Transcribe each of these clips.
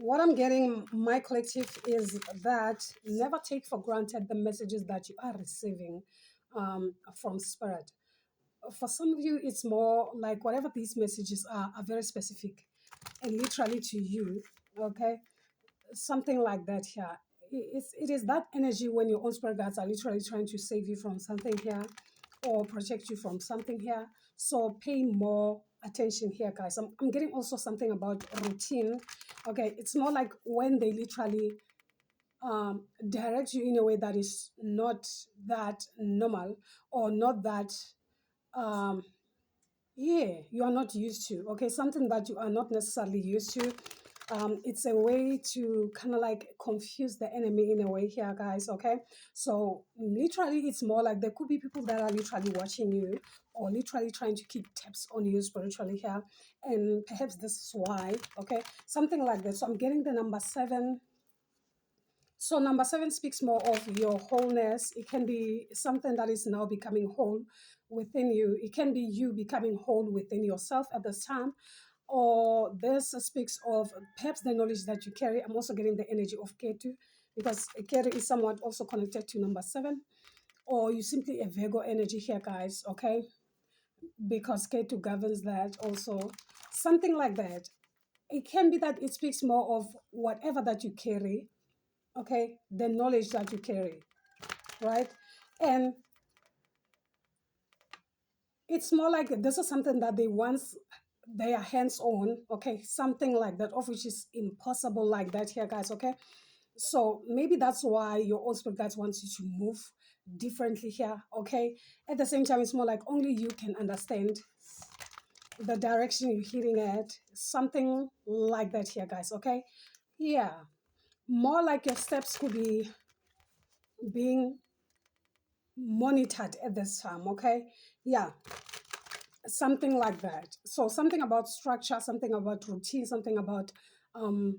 What I'm getting, my collective, is that never take for granted the messages that you are receiving from spirit. For some of you, it's more like whatever these messages are very specific and literally to you. Okay, something like that here. It is that energy when your own spirit guides are literally trying to save you from something here or protect you from something here. So pay more attention here, guys. I'm getting also something about routine. Okay, it's more like when they literally direct you in a way that is not that normal or not that um, yeah, you are not used to. Okay, something that you are not necessarily used to. It's a way to kind of like confuse the enemy in a way here, guys. Okay, so literally, it's more like there could be people that are literally watching you or literally trying to keep tabs on you spiritually here, and perhaps this is why. Okay, something like that. So I'm getting the number 7. So number 7 speaks more of your wholeness. It can be something that is now becoming whole within you. It can be you becoming whole within yourself at this time. Or this speaks of perhaps the knowledge that you carry. I'm also getting the energy of Ketu, because Ketu is somewhat also connected to number 7. Or you simply a Virgo energy here, guys, okay? Because Ketu governs that also. Something like that. It can be that it speaks more of whatever that you carry, okay, the knowledge that you carry, right? And it's more like this is something that they once they are hands on, okay, something like that, of which is impossible like that here, guys, okay? So maybe that's why your own spirit guides wants you to move differently here, okay? At the same time, it's more like only you can understand the direction you're hitting at, something like that here, guys, okay? Yeah, more like your steps could be being monitored at this time, okay? Yeah, something like that. So something about structure, something about routine, something about um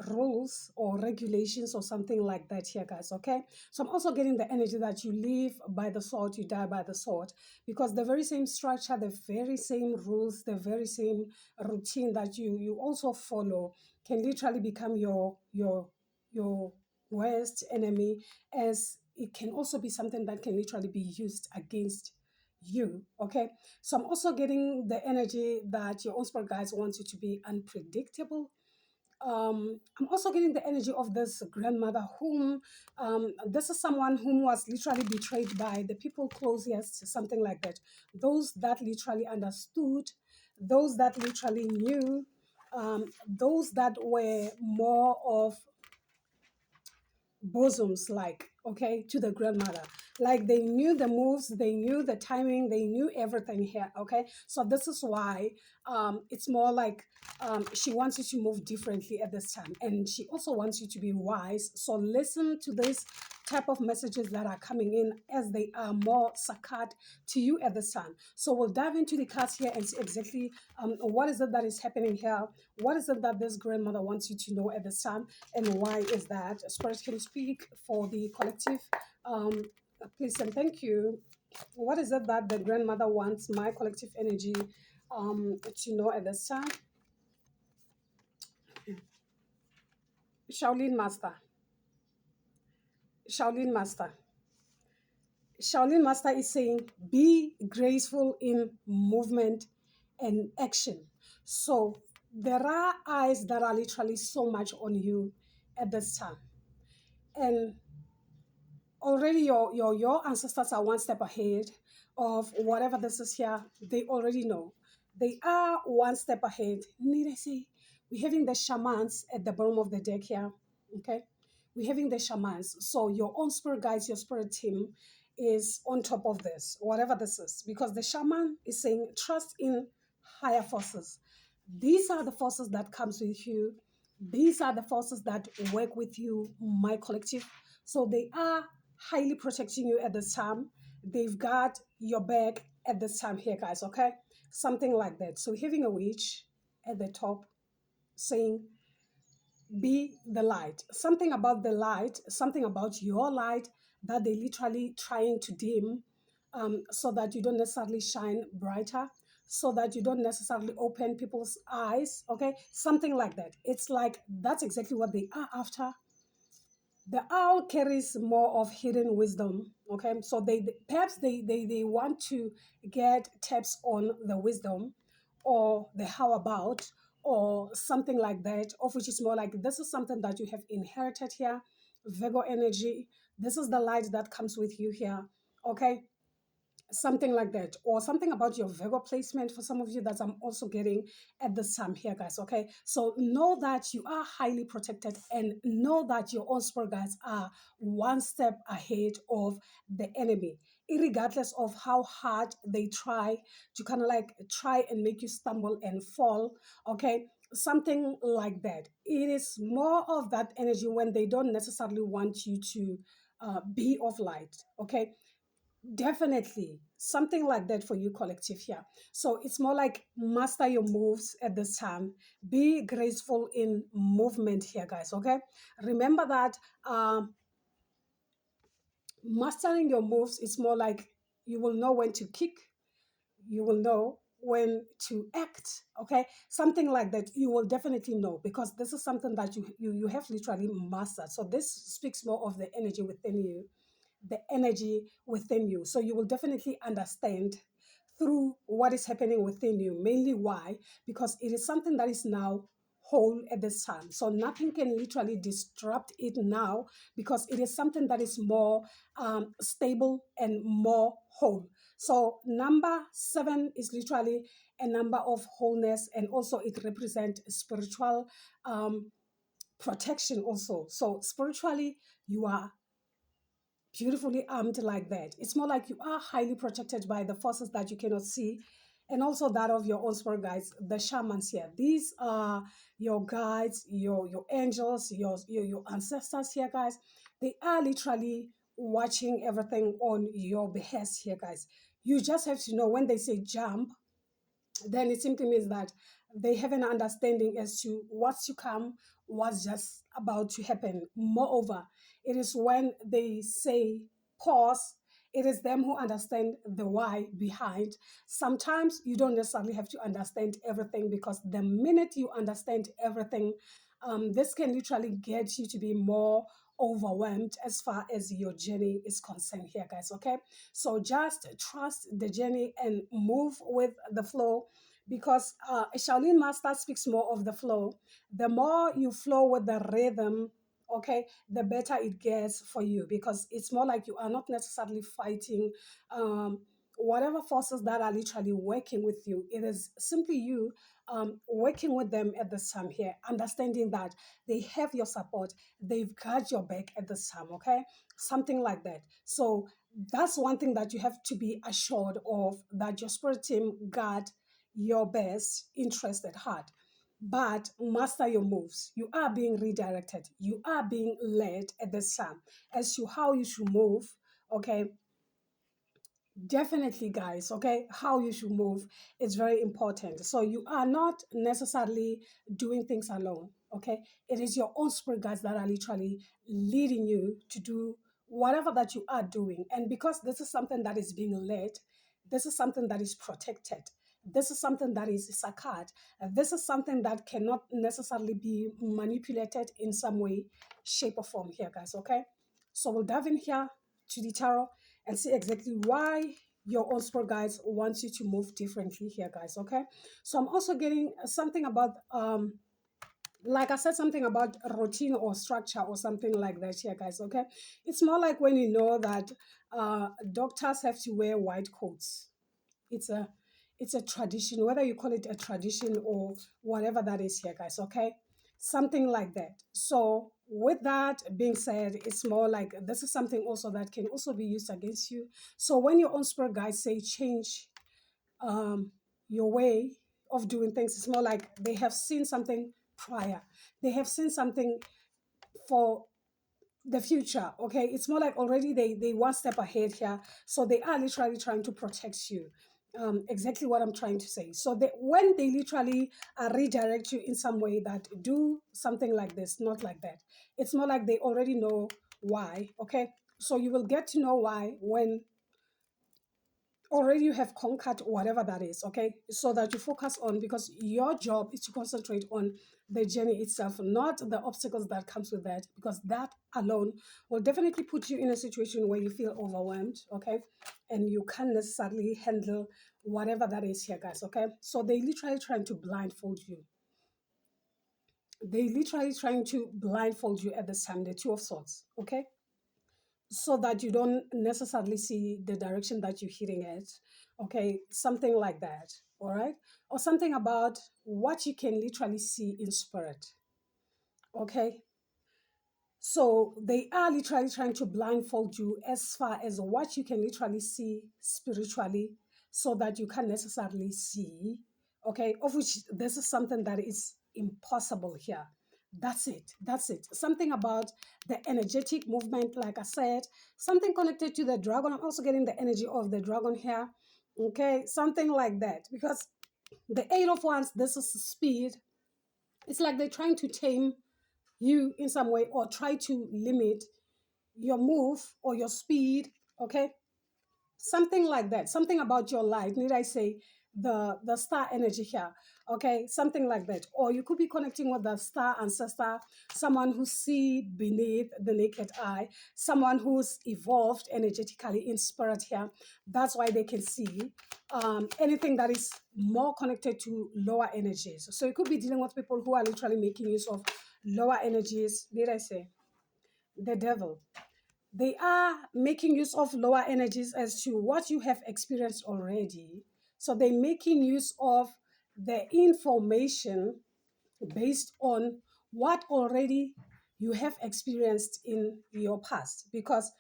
rules or regulations or something like that here, guys, okay? So I'm also getting the energy that you live by the sword, you die by the sword, because the very same structure, the very same rules, the very same routine that you also follow can literally become your worst enemy, as it can also be something that can literally be used against you, okay? So I'm also getting the energy that your own spirit guides want you to be unpredictable. I'm also getting the energy of this grandmother whom this is someone whom was literally betrayed by the people closest, something like that. Those that literally understood, those that literally knew, those that were more of bosoms, like, okay, to the grandmother, like they knew the moves, they knew the timing, they knew everything here, okay? So this is why it's more like she wants you to move differently at this time, and she also wants you to be wise. So listen to this type of messages that are coming in, as they are more saccade to you at this time. So we'll dive into the cards here and see exactly what is it that is happening here, what is it that this grandmother wants you to know at this time, and why is that. Spirit, can you speak for the collective, please and thank you. What is it that the grandmother wants my collective energy to know at this time? Shaolin Master. Shaolin Master. Shaolin Master is saying, be graceful in movement and action. So there are eyes that are literally so much on you at this time. And already your ancestors are one step ahead of whatever this is here. They already know. They are one step ahead. Need I say, we're having the shamans at the bottom of the deck here. Okay. We're having the shamans. So your own spirit guides, your spirit team is on top of this, whatever this is. Because the shaman is saying, trust in higher forces. These are the forces that comes with you. These are the forces that work with you, my collective. So they are highly protecting you at this time. They've got your back at this time here, guys, okay? Something like that. So having a witch at the top saying, be the light. Something about the light, something about your light that they literally trying to dim, so that you don't necessarily shine brighter. so that you don't necessarily open people's eyes. Okay, something like that. It's like that's exactly what they are after. The owl carries more of hidden wisdom. Okay, so perhaps they want to get taps on the wisdom or the how about or something like that, of which is more like this is something that you have inherited here. Virgo energy, this is the light that comes with you here. Okay, something like that, or something about your Virgo placement for some of you that I'm also getting at this time here, guys. Okay, so know that you are highly protected and know that your own spirit guides are one step ahead of the enemy, regardless of how hard they try to kind of like try and make you stumble and fall. Okay, something like that. It is more of that energy when they don't necessarily want you to be of light. Okay, definitely something like that for you, collective here. So it's more like master your moves at this time. Be graceful in movement here, guys. Okay, remember that mastering your moves is more like you will know when to kick, you will know when to act. Okay, something like that. You will definitely know because this is something that you have literally mastered. So this speaks more of the energy within you, the energy within you. So you will definitely understand through what is happening within you. Mainly why? Because it is something that is now whole at this time. So nothing can literally disrupt it now because it is something that is more stable and more whole. So number 7 is literally a number of wholeness, and also it represents spiritual protection also. So spiritually, you are beautifully armed like that. It's more like you are highly protected by the forces that you cannot see, and also that of your own spirit guides, the shamans here. These are your guides, your angels, your ancestors here, guys. They are literally watching everything on your behest here, guys. You just have to know when they say jump, then it simply means that they have an understanding as to what's to come, what's just about to happen. Moreover, it is when they say pause, it is them who understand the why behind. Sometimes you don't necessarily have to understand everything because the minute you understand everything, this can literally get you to be more overwhelmed as far as your journey is concerned here, guys. Okay, so just trust the journey and move with the flow because a Shaolin master speaks more of the flow. The more you flow with the rhythm, okay, the better it gets for you because it's more like you are not necessarily fighting whatever forces that are literally working with you. It is simply you working with them at this time here, understanding that they have your support, they've got your back at this time, okay? Something like that. So that's one thing that you have to be assured of, that your spirit team got your best interest at heart. But master your moves. You are being redirected. You are being led at this time as to how you should move. Okay, definitely, guys. Okay, how you should move is very important. So you are not necessarily doing things alone. Okay, it is your own spirit guides that are literally leading you to do whatever that you are doing. And because this is something that is being led, this is something that is protected. This is something that is sacred. This is something that cannot necessarily be manipulated in some way, shape, or form here, guys. Okay, so we'll dive in here to the tarot and see exactly why your own spirit guides wants you to move differently here, guys. Okay, so I'm also getting something about like I said, something about routine or structure or something like that here, guys. Okay, it's more like when you know that doctors have to wear white coats. It's a it's a tradition, whether you call it a tradition or whatever that is here, guys. Okay, something like that. So with that being said, it's more like this is something also that can also be used against you. So when your own spirit guides say change um, your way of doing things, it's more like they have seen something prior, they have seen something for the future. Okay, it's more like already they one step ahead here, so they are literally trying to protect you. Exactly what I'm trying to say. So when they literally redirect you in some way that do something like this, not like that, it's more like they already know why. Okay, so you will get to know why when already you have conquered whatever that is, okay? So that you focus on, because your job is to concentrate on the journey itself, not the obstacles that comes with that, because that alone will definitely put you in a situation where you feel overwhelmed, okay? And you can't necessarily handle whatever that is here, guys, okay? So they literally trying to blindfold you. They literally trying to blindfold you at this time, the two of swords, okay? So that you don't necessarily see the direction that you're hitting at, okay? Something like that, all right? Or something about what you can literally see in spirit, okay? So they are literally trying to blindfold you as far as what you can literally see spiritually, so that you can't necessarily see, okay? Of which this is something that is impossible here. That's it. That's it. Something about the energetic movement, like I said, something connected to the dragon. I'm also getting the energy of the dragon here, okay? Something like that. Because the Eight of Wands, this is speed. It's like they're trying to tame you in some way, or try to limit your move or your speed, okay? Something like that. Something about your light, need I say, the star energy here, okay? Something like that. Or you could be connecting with the star ancestor, someone who see beneath the naked eye, someone who's evolved energetically in spirit here. That's why they can see anything that is more connected to lower energies. So you could be dealing with people who are literally making use of lower energies, did I say, the devil. They are making use of lower energies as to what you have experienced already. So they're making use of the information based on what already you have experienced in your past. Because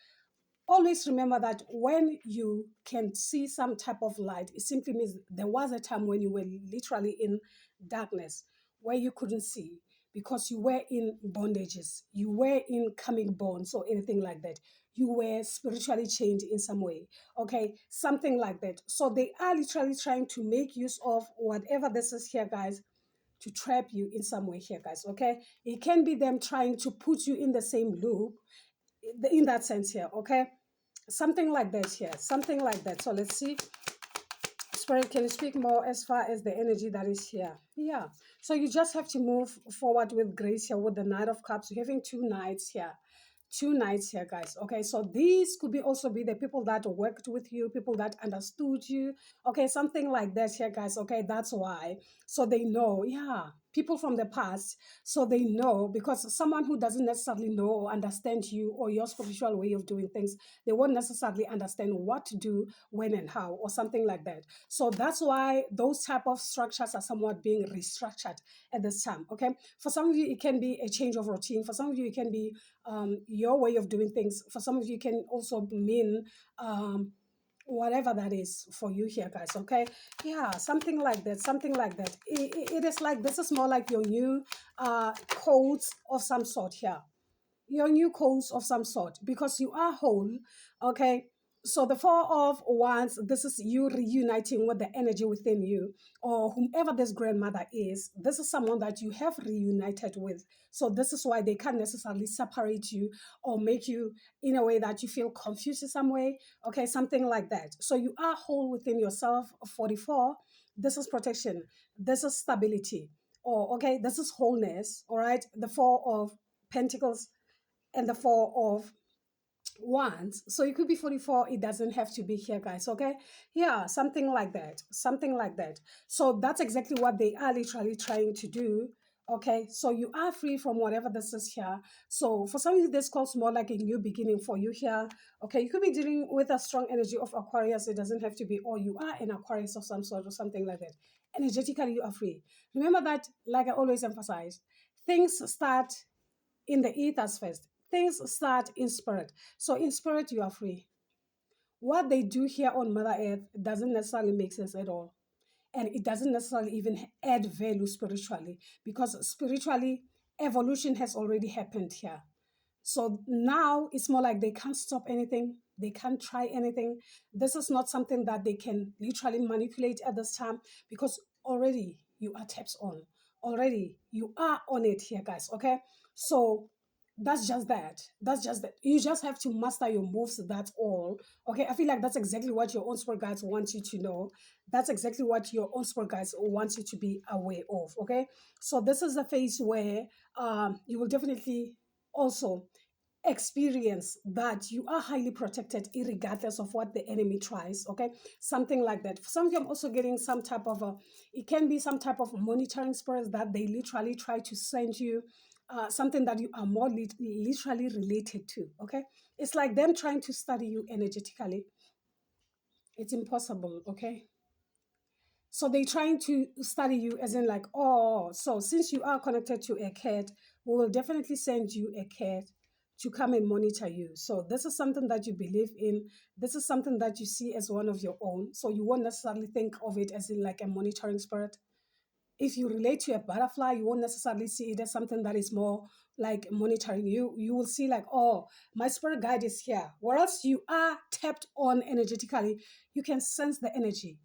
always remember that when you can see some type of light, it simply means there was a time when you were literally in darkness, where you couldn't see, because you were in bondages, you were in coming bonds, or anything like that. You were spiritually chained in some way, okay? Something like that. So they are literally trying to make use of whatever this is here, guys, to trap you in some way here, guys, okay? It can be them trying to put you in the same loop, in that sense here, okay? Something like that here, something like that. So let's see, spirit, can you speak more as far as the energy that is here? Yeah, so you just have to move forward with grace here with the Knight of Cups. You're having two knights here, two nights here, guys, okay? So these could be also be the people that worked with you, people that understood you, okay? Something like that here, guys, okay? That's why. So they know, yeah, people from the past. So they know, because someone who doesn't necessarily know or understand you or your spiritual way of doing things, they won't necessarily understand what to do, when and how, or something like that. So that's why those type of structures are somewhat being restructured at this time, okay? For some of you, it can be a change of routine. For some of you, it can be your way of doing things. For some of you, can also mean whatever that is for you here, guys, okay? Yeah, something like that, something like that. It is like, this is more like your new codes of some sort here, your new codes of some sort, because you are whole, okay? So the Four of Wands, this is you reuniting with the energy within you, or whomever this grandmother is. This is someone that you have reunited with. So this is why they can't necessarily separate you or make you in a way that you feel confused in some way, okay? Something like that. So you are whole within yourself. 44, this is protection, this is stability, or okay, this is wholeness, all right? The Four of Pentacles and the Four of Wands. So it could be 44. It doesn't have to be here, guys. Okay. Yeah, something like that. Something like that. So that's exactly what they are literally trying to do. Okay. So you are free from whatever this is here. So for some of you, this calls more like a new beginning for you here. Okay. You could be dealing with a strong energy of Aquarius. It doesn't have to be, or you are an Aquarius of some sort or something like that. Energetically, you are free. Remember that, like I always emphasize, things start in the ethers first. Things start in spirit. So in spirit, you are free. What they do here on Mother Earth doesn't necessarily make sense at all. And it doesn't necessarily even add value spiritually, because spiritually, evolution has already happened here. So now it's more like they can't stop anything. They can't try anything. This is not something that they can literally manipulate at this time, because already you are taps on. Already you are on it here, guys. Okay. So That's just that. That's just that. You just have to master your moves. That's all. Okay. I feel like that's exactly what your own sport guides want you to know. That's exactly what your own sport guides want you to be aware of. Okay. So this is the phase where you will definitely also experience that you are highly protected regardless of what the enemy tries. Okay, something like that. For some of you, I'm also getting some type of a, it can be some type of monitoring spirits that they literally try to send you something that you are more literally related to. Okay, it's like them trying to study you energetically. It's impossible. Okay, so they're trying to study you as in like, oh, so since you are connected to a cat, we will definitely send you a cat to come and monitor you. So this is something that you believe in. This is something that you see as one of your own. So you won't necessarily think of it as in like a monitoring spirit. If you relate to a butterfly, you won't necessarily see it as something that is more like monitoring you. You will see like, oh, my spirit guide is here. Whereas you are tapped on energetically, you can sense the energy,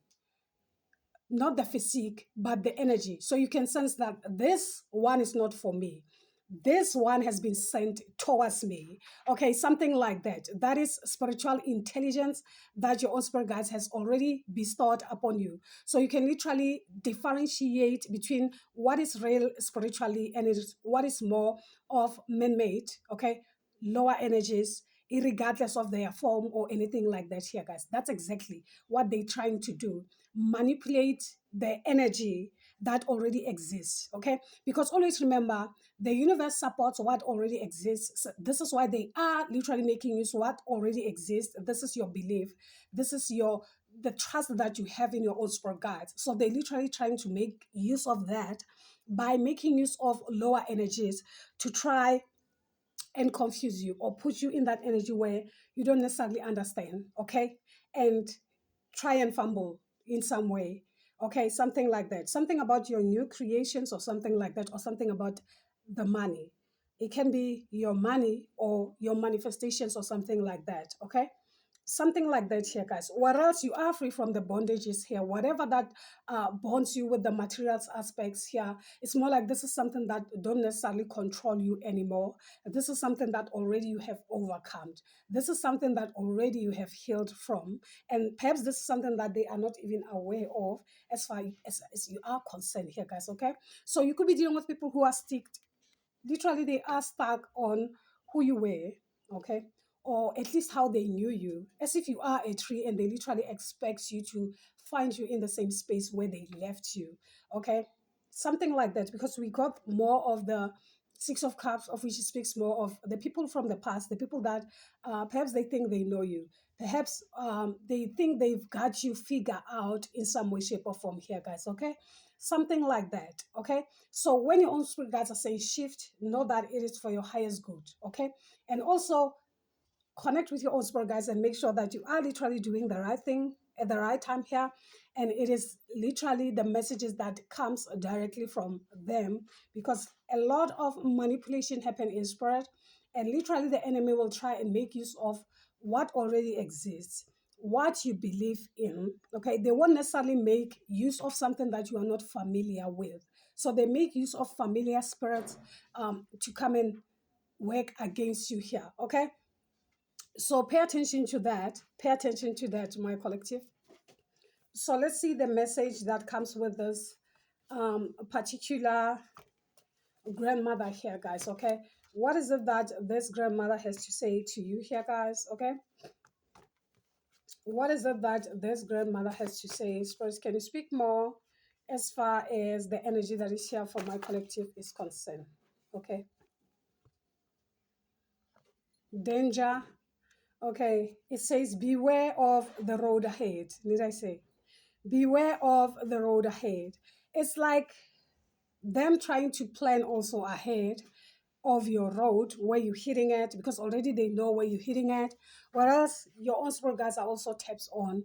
not the physique, but the energy. So you can sense that this one is not for me. This one has been sent towards me. Okay, something like that. That is spiritual intelligence that your own spirit guides has already bestowed upon you. So you can literally differentiate between what is real spiritually and what is more of man-made, okay, lower energies, regardless of their form or anything like that here, guys. That's exactly what they're trying to do, manipulate the energy that already exists. Okay, because always remember, the universe supports what already exists. So this is why they are literally making use of what already exists. This is your belief, this is your, the trust that you have in your own spirit guides. So they're literally trying to make use of that by making use of lower energies to try and confuse you or put you in that energy where you don't necessarily understand. Okay, and try and fumble in some way. Okay, something like that. Something about your new creations or something like that, or something about the money. It can be your money or your manifestations or something like that. Okay, something like that here, guys. Whereas you are free from the bondages here, whatever that bonds you with the materials aspects here, it's more like this is something that don't necessarily control you anymore. This is something that already you have overcome. This is something that already you have healed from, and perhaps this is something that they are not even aware of as far as you are concerned here, guys. Okay, so you could be dealing with people who are sticked, literally they are stuck on who you were. Okay, or at least how they knew you, as if you are a tree and they literally expect you to find you in the same space where they left you. Okay, something like that, because we got more of the Six of Cups, of which speaks more of the people from the past, the people that perhaps they think they know you, perhaps they think they've got you figure out in some way, shape, or form here, guys. Okay, something like that. Okay, so when your own spirit guides are saying shift, know that it is for your highest good. Okay, and also connect with your own spirit guides and make sure that you are literally doing the right thing at the right time here, and it is literally the messages that comes directly from them, because a lot of manipulation happen in spirit, and literally the enemy will try and make use of what already exists, what you believe in. Okay, they won't necessarily make use of something that you are not familiar with, so they make use of familiar spirits to come and work against you here. Okay, so pay attention to that. Pay attention to that, my collective. So let's see the message that comes with this particular grandmother here, guys. Okay, what is it that this grandmother has to say to you here, guys? Okay, what is it that this grandmother has to say? First, can you speak more as far as the energy that is here for my collective is concerned? Okay, danger. Okay, it says beware of the road ahead. Did I say? Beware of the road ahead. It's like them trying to plan also ahead of your road where you're hitting at, because already they know where you're hitting at. Whereas your own spirit guides are also taps on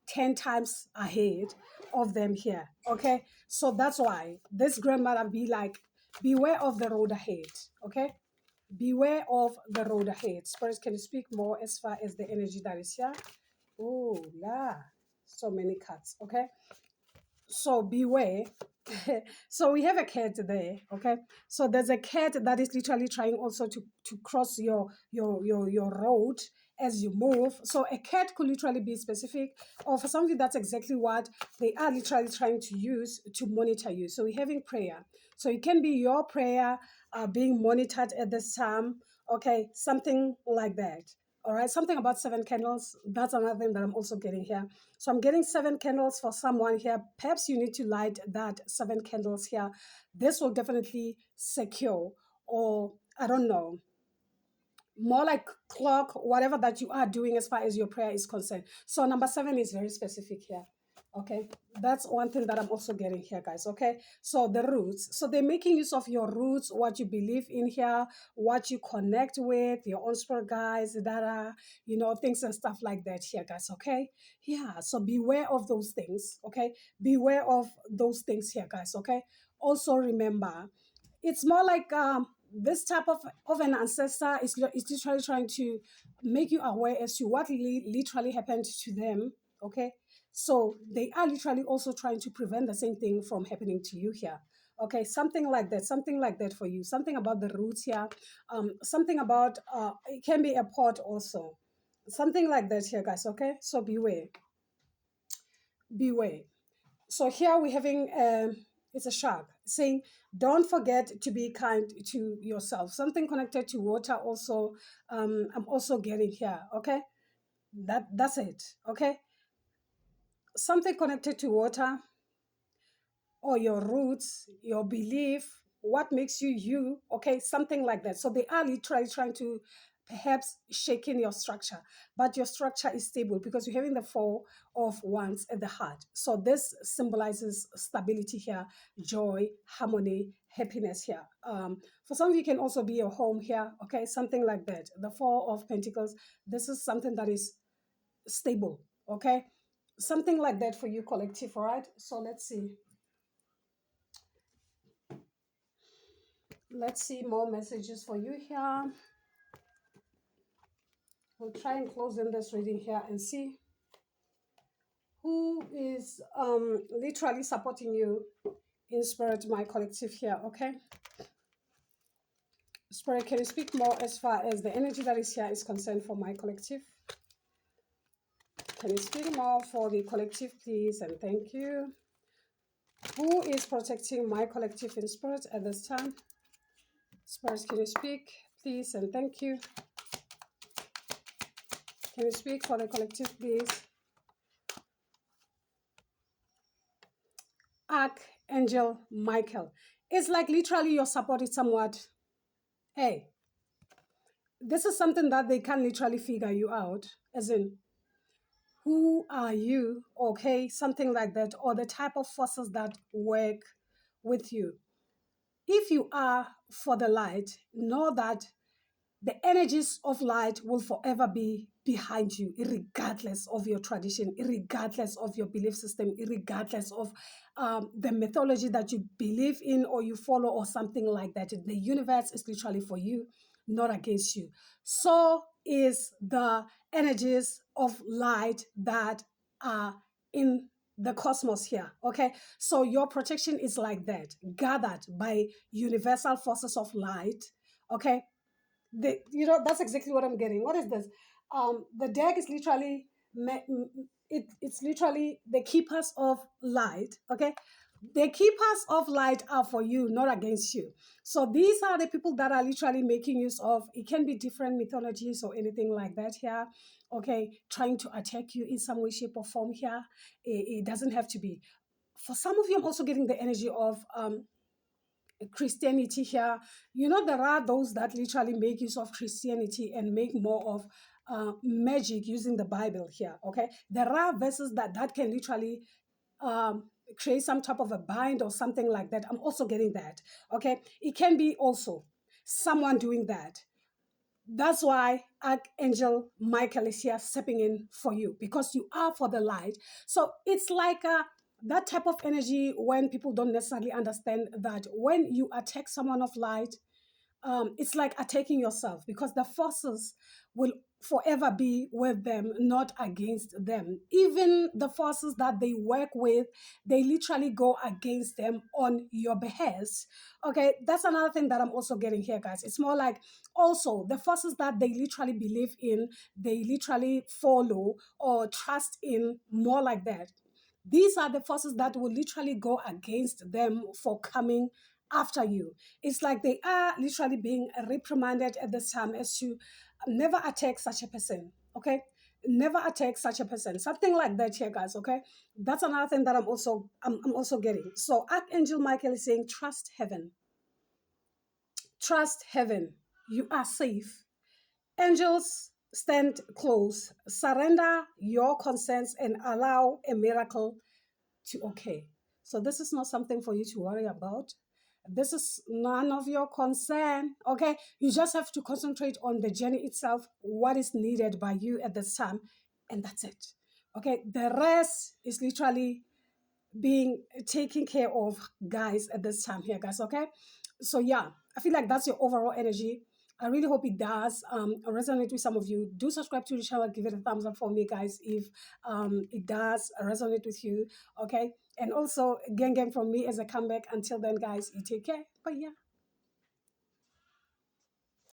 10 times ahead of them here. Okay, so that's why this grandmother be like, beware of the road ahead. Okay, beware of the road ahead. Spirits, can you speak more as far as the energy that is here? Oh, yeah, so many cuts. Okay, So beware. So we have a cat there, okay? So there's a cat that is literally trying also to cross your road as you move. So a cat could literally be specific, or for something that's exactly what they are literally trying to use to monitor you. So we're having prayer. So it can be your prayer being monitored at this time, okay? Something like that. All right, something about seven candles. That's another thing that I'm also getting here. So I'm getting seven candles for someone here. Perhaps you need to light that seven candles here. This will definitely secure, or I don't know, more like clock, whatever that you are doing as far as your prayer is concerned. So number seven is very specific here. Okay, that's one thing that I'm also getting here, guys. Okay, so the roots. So they're making use of your roots, what you believe in here, what you connect with, your own spirit guides, data, things and stuff like that here, guys. Okay, yeah. So beware of those things. Okay, beware of those things here, guys. Okay. Also remember, it's more like this type of an ancestor is literally trying to make you aware as to what literally happened to them. Okay, so they are literally also trying to prevent the same thing from happening to you here. Okay, something like that for you. Something about the roots here. Something about it can be a pot also. Something like that here, guys. Okay, so beware, beware. So here we're having it's a shark saying, don't forget to be kind to yourself. Something connected to water also. I'm also getting here. Okay, that's it. Okay, something connected to water, or your roots, your belief, what makes you you, okay, something like that. So they are literally trying to perhaps shaking your structure, but your structure is stable because you're having the four of wands at the heart. So this symbolizes stability here, joy, harmony, happiness here. For some of you can also be your home here, okay, something like that. The four of pentacles, this is something that is stable, okay, something like that for you, collective. All right, so let's see more messages for you here. We'll try and close in this reading here and see who is literally supporting you in spirit, my collective here. Okay, spirit, can you speak more as far as the energy that is here is concerned for my collective? Can you speak more for the collective, please, and thank you. Who is protecting my collective in spirit at this time? Spirit, can you speak, please, and thank you. Can you speak for the collective, please? Archangel Michael. It's like literally your support is somewhat, hey, this is something that they can literally figure you out, as in, who are you? Okay, something like that, or the type of forces that work with you. If you are for the light, know that the energies of light will forever be behind you, regardless of your tradition, regardless of your belief system, regardless of the mythology that you believe in or you follow or something like that. The universe is literally for you, not against you. So is the energies of light that are in the cosmos here. Okay, so your protection is like that, gathered by universal forces of light. Okay, that's exactly what I'm getting. What is this? The deck is literally it's literally the keepers of light. Okay, the keepers of light are for you, not against you. So these are the people that are literally making use of, it can be different mythologies or anything like that here. Okay, trying to attack you in some way, shape, or form here. It doesn't have to be. For some of you, I'm also getting the energy of Christianity here. There are those that literally make use of Christianity and make more of magic using the Bible here. Okay, there are verses that can literally um, create some type of a bind or something like that. I'm also getting that. Okay, it can be also someone doing that. That's why Archangel Michael is here stepping in for you, because you are for the light. So it's like that type of energy when people don't necessarily understand that when you attack someone of light, it's like attacking yourself, because the forces will forever be with them, not against them. Even the forces that they work with, they literally go against them on your behest. Okay, that's another thing that I'm also getting here, guys. It's more like also the forces that they literally believe in, they literally follow or trust in, more like that. These are the forces that will literally go against them for coming after you. It's like they are literally being reprimanded at this time as to never attack such a person. Okay, never attack such a person. Something like that here, guys. Okay, that's another thing that I'm also getting. So Archangel Michael is saying, trust heaven, trust heaven. You are safe. Angels, stand close. Surrender your concerns and allow a miracle to okay. So this is not something for you to worry about. This is none of your concern. Okay. You just have to concentrate on the journey itself, what is needed by you at this time, and that's it. Okay. The rest is literally being taken care of, guys, at this time here, guys. Okay. So yeah, I feel like that's your overall energy. I really hope it does resonate with some of you. Do subscribe to the channel, give it a thumbs up for me, guys, if it does resonate with you. Okay. And also, gang from me as a comeback. Until then, guys, you take care. Bye. Yeah.